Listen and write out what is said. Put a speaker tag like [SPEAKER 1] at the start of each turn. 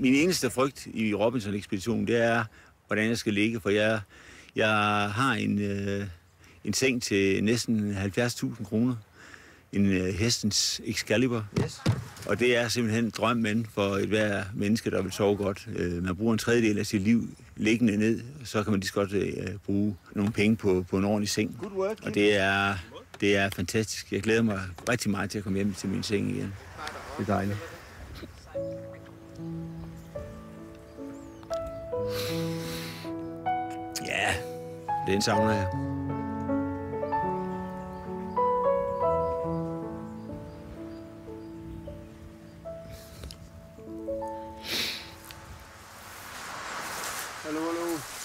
[SPEAKER 1] Min eneste frygt i Robinson-ekspeditionen, det er, hvordan jeg skal ligge, for jeg har en seng til næsten 70.000 kroner. En hestens Excalibur. Yes. Og det er simpelthen en drøm for et hver menneske, der vil sove godt. Man bruger en tredjedel af sit liv liggende ned, så kan man lige så godt bruge nogle penge på en ordentlig seng. Og det er fantastisk. Jeg glæder mig rigtig meget til at komme hjem til min seng igen. Det er dejligt. Ja, det savner jeg.
[SPEAKER 2] Hallo, hallo.